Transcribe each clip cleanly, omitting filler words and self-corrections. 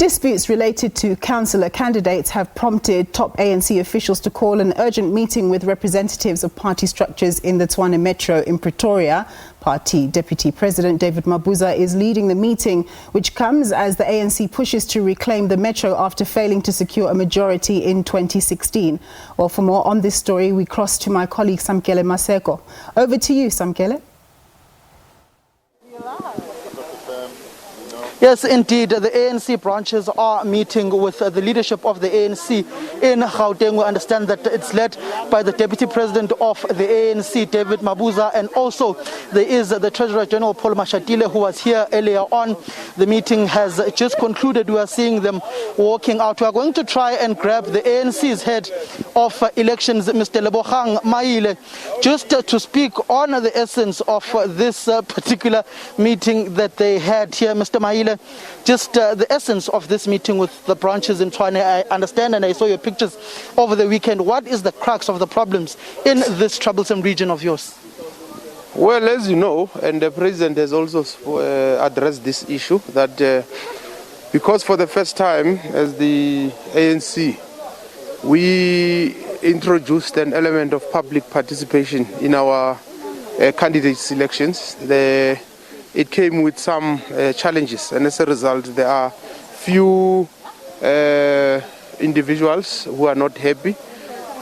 Disputes related to councillor candidates have prompted top ANC officials to call an urgent meeting with representatives of party structures in the Tshwane Metro in Pretoria. Party Deputy President David Mabuza is leading the meeting, which comes as the ANC pushes to reclaim the Metro after failing to secure a majority in 2016. Well, for more on this story, we cross to my colleague Samkele Maseko. Over to you, Samkele. Yes, indeed, the ANC branches are meeting with the leadership of the ANC in Gauteng. We understand that it's led by the Deputy President of the ANC, David Mabuza, and also there is the Treasurer General Paul Mashatile, who was here earlier on. The meeting has just concluded. We are seeing them walking out. We are going to try and grab the ANC's head of elections, Mr. Lebogang Maile, just to speak on the essence of this particular meeting that they had here. Mr. Maile, just the essence of this meeting with the branches in Tshwane. I understand, and I saw your pictures over the weekend. What is the crux of the problems in this troublesome region of yours? Well, as you know, and the President has also addressed this issue, that because for the first time as the ANC, we introduced an element of public participation in our candidate selections. It came with some challenges, and as a result there are few individuals who are not happy,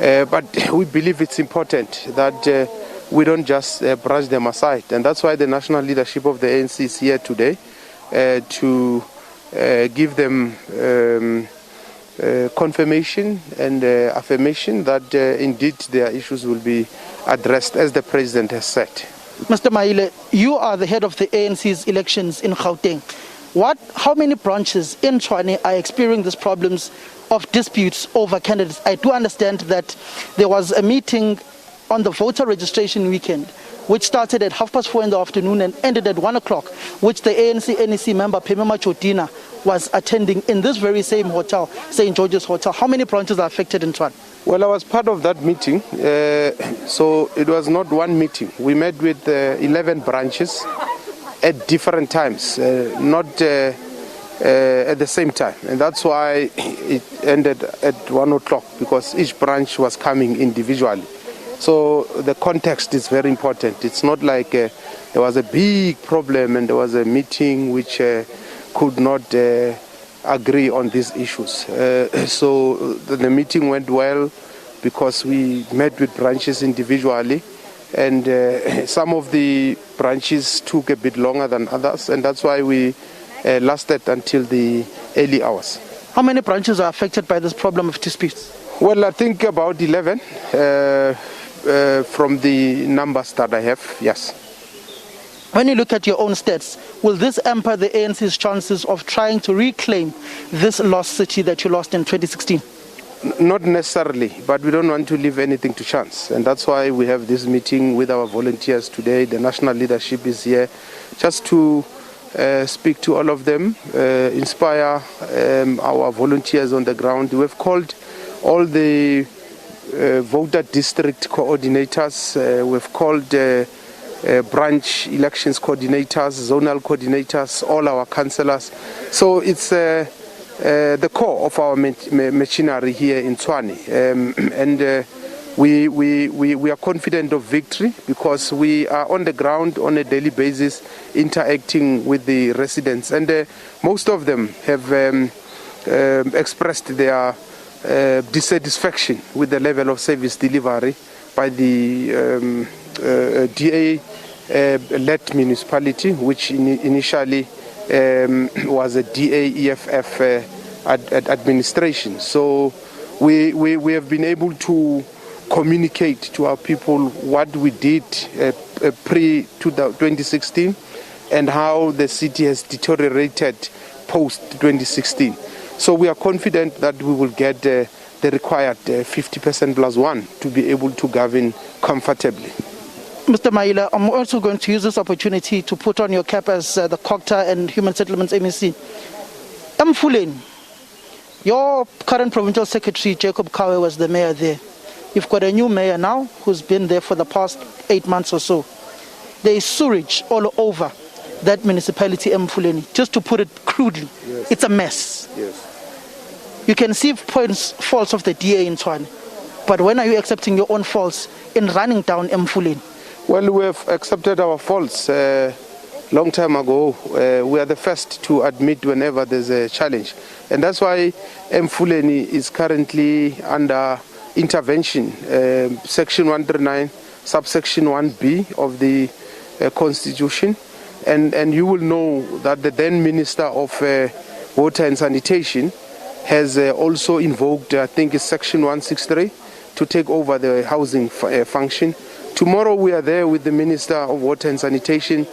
but we believe it's important that we don't just brush them aside, and that's why the national leadership of the ANC is here today to give them confirmation and affirmation that indeed their issues will be addressed as the President has said. Mr. Maile, you are the head of the ANC's elections in Gauteng. How many branches in Tshwane are experiencing these problems of disputes over candidates? I do understand that there was a meeting on the voter registration weekend, which started at 4:30 in the afternoon and ended at 1 o'clock, which the ANC-NEC member Phemema Chodina was attending in this very same hotel, St. George's Hotel. How many branches are affected in Tshwane? Well, I was part of that meeting, so it was not one meeting. We met with 11 branches at different times, not at the same time. And that's why it ended at 1 o'clock, because each branch was coming individually. So the context is very important. It's not like there was a big problem and there was a meeting which could not agree on these issues. So the meeting went well because we met with branches individually, and some of the branches took a bit longer than others, and that's why we lasted until the early hours. How many branches are affected by this problem of disputes? Well, I think about 11 from the numbers that I have, yes. When you look at your own stats, will this hamper the ANC's chances of trying to reclaim this lost city that you lost in 2016? Not necessarily, but we don't want to leave anything to chance. And that's why we have this meeting with our volunteers today. The national leadership is here just to speak to all of them, inspire our volunteers on the ground. We've called all the voter district coordinators. We've called branch elections coordinators, zonal coordinators, all our councillors. So it's the core of our machinery here in Tshwane, and we are confident of victory because we are on the ground on a daily basis interacting with the residents, and most of them have expressed their dissatisfaction with the level of service delivery by the DA-led municipality, which initially was a DA-EFF administration. So we have been able to communicate to our people what we did pre-2016 and how the city has deteriorated post-2016. So we are confident that we will get the required 50% plus one to be able to govern comfortably. Mr. Maile, I'm also going to use this opportunity to put on your cap as the COGTA and Human Settlements MEC. Mfuleni, your current provincial secretary, Jacob Kawe, was the mayor there. You've got a new mayor now who's been there for the past 8 months or so. There is sewage all over that municipality, Mfuleni, just to put it crudely, Yes. it's a mess. Yes. You can see faults of the DA in Tshwane, but when are you accepting your own faults in running down Mfuleni? Well, we have accepted our faults long time ago. We are the first to admit whenever there's a challenge. And that's why Mfuleni is currently under intervention. Section 139, subsection 1B of the Constitution. And you will know that the then Minister of Water and Sanitation has also invoked, I think it's section 163, to take over the housing function. Tomorrow we are there with the Minister of Water and Sanitation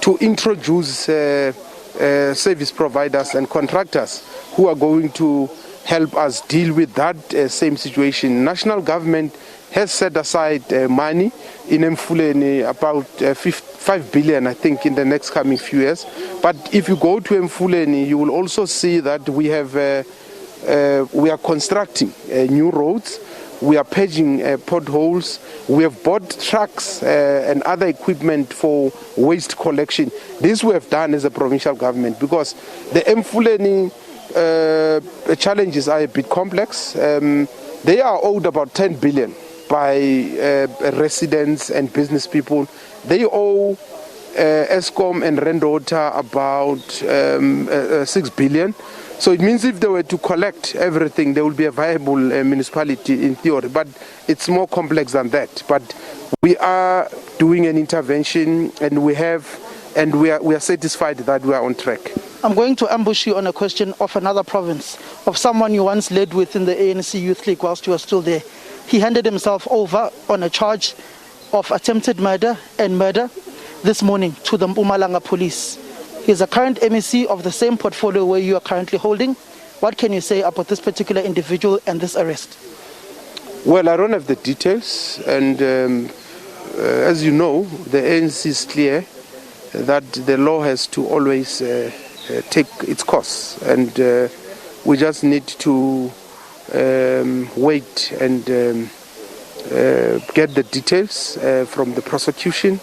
to introduce service providers and contractors who are going to help us deal with that same situation. National government has set aside money in Mfuleni, about 5 billion, I think, in the next coming few years. But if you go to Mfuleni, you will also see that we are constructing new roads. We are patching potholes. We have bought trucks and other equipment for waste collection. This we have done as a provincial government because the Mfuleni challenges are a bit complex. They are owed about 10 billion by residents and business people. They owe Eskom and Rendota about 6 billion. So it means if they were to collect everything, there will be a viable municipality in theory. But it's more complex than that. But we are doing an intervention, and we are satisfied that we are on track. I'm going to ambush you on a question of another province, of someone you once led with in the ANC Youth League whilst you were still there. He handed himself over on a charge of attempted murder and murder this morning to the Mpumalanga police. He's a current MEC of the same portfolio where you are currently holding. What can you say about this particular individual and this arrest? Well, I don't have the details, and as you know, the ANC is clear that the law has to always take its course, and we just need to wait and get the details from the prosecution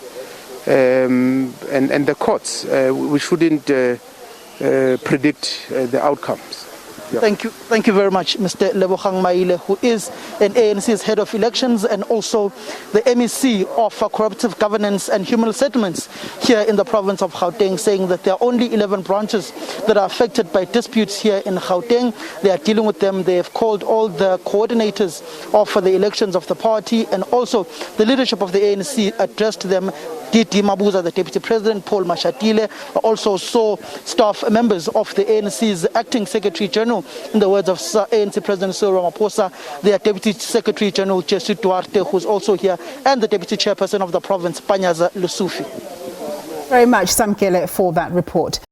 and the courts. We shouldn't predict the outcomes. Yeah. Thank you very much, Mr. Lebogang Maile, who is an ANC's head of elections and also the MEC of Corruptive Governance and Human Settlements here in the province of Gauteng, saying that there are only 11 branches that are affected by disputes here in Gauteng. They are dealing with them. They have called all the coordinators of the elections of the party, and also the leadership of the ANC addressed them. David Mabuza, the Deputy President, Paul Mashatile, also saw staff members of the ANC's Acting Secretary General, in the words of ANC President Cyril Ramaphosa, their Deputy Secretary General, Jesu Duarte, who's also here, and the Deputy Chairperson of the province, Panyaza Lusufi. Very much, Samkele, for that report.